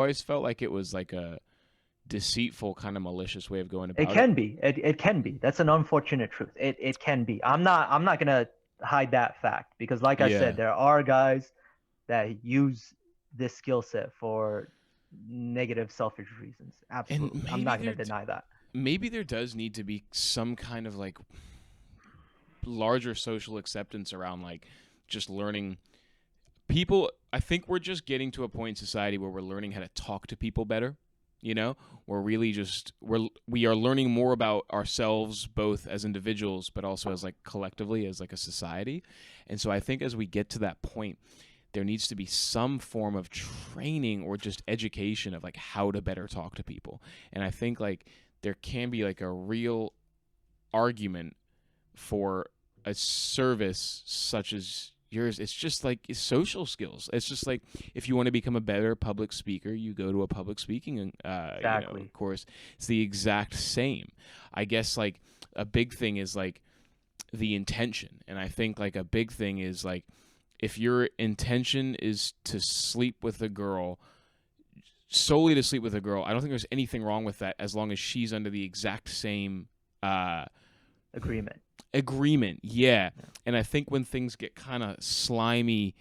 always felt like it was like a deceitful kind of malicious way of going It about it. can be. It can be. That's an unfortunate truth. It can be. I'm not gonna hide that fact because, like I said, Yeah. there are guys that use this skill set for negative, selfish reasons. And Absolutely, I'm not gonna deny that. maybe there does need to be some kind of like larger social acceptance around like just learning people. I think we're just getting to a point in society where we're learning how to talk to people better. You know, we're really just we are learning more about ourselves both as individuals but also as like collectively as like a society. And so I think as we get to that point, there needs to be some form of training or just education of like how to better talk to people. And I think like there can be like a real argument for a service such as yours. It's just like it's social skills. It's just like if you want to become a better public speaker, you go to a public speaking Exactly. course. It's the exact same. I guess like a big thing is like the intention. And I think like a big thing is like if your intention is to sleep with a girl, solely to sleep with a girl, I don't think there's anything wrong with that as long as she's under the exact same uh, Agreement. agreement. Yeah. Yeah. And I think when things get kind of slimy,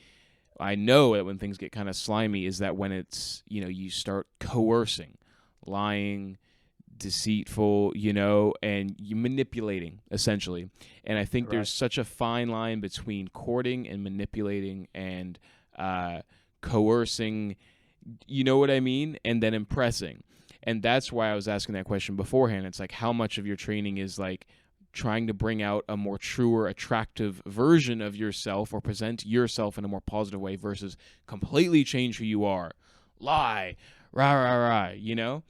I know that when things get kind of slimy is that when it's, you start coercing, lying, deceitful, and you manipulating essentially. And I think there's Correct. such a fine line between courting and manipulating and coercing, you know what I mean? And then impressing. And that's why I was asking that question beforehand. It's like how much of your training is like trying to bring out a more truer, attractive version of yourself or present yourself in a more positive way versus completely change who you are. Lie, rah, rah, rah,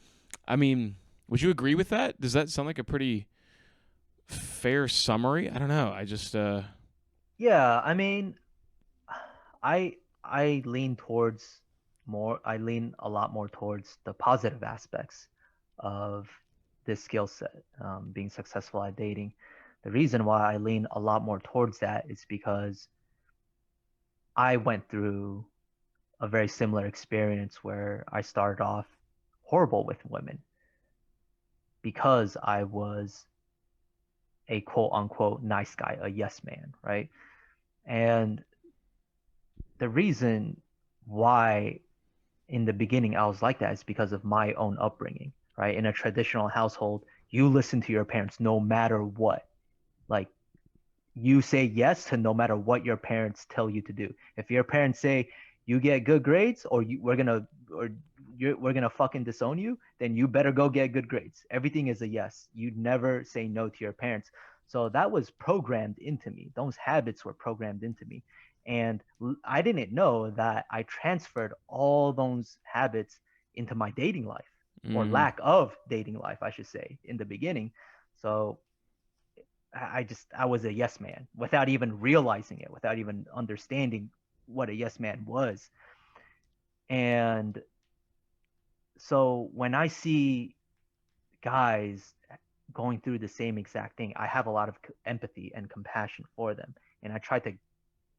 I mean, would you agree with that? Does that sound like a pretty fair summary? I don't know. I just, Yeah, I mean, I lean towards more. I lean a lot more towards the positive aspects of this skill set, being successful at dating. The reason why I lean a lot more towards that is because I went through a very similar experience where I started off horrible with women because I was a quote unquote nice guy, a yes man, right? And the reason why in the beginning I was like that is because of my own upbringing, right? In a traditional household, you listen to your parents no matter what. Like you say yes to no matter what your parents tell you to do. If your parents say you get good grades we're gonna fucking disown you, then you better go get good grades. Everything is a yes. You never say no to your parents. So that was programmed into me. Those habits were programmed into me. And I didn't know that I transferred all those habits into my dating life or mm, lack of dating life, I should say, in the beginning. So I was a yes man without even realizing it, without even understanding what a yes man was. And so when I see guys going through the same exact thing, I have a lot of empathy and compassion for them. And I try to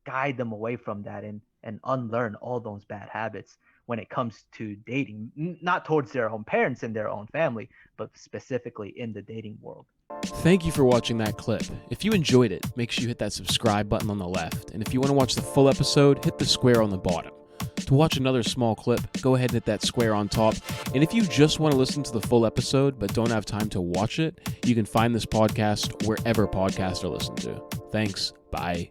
guide them away from that and unlearn all those bad habits when it comes to dating, not towards their own parents and their own family, but specifically in the dating world. Thank you for watching that clip. If you enjoyed it, make sure you hit that subscribe button on the left. And if you want to watch the full episode, hit the square on the bottom. To watch another small clip, go ahead and hit that square on top. And if you just want to listen to the full episode but don't have time to watch it, you can find this podcast wherever podcasts are listened to. Thanks. Bye.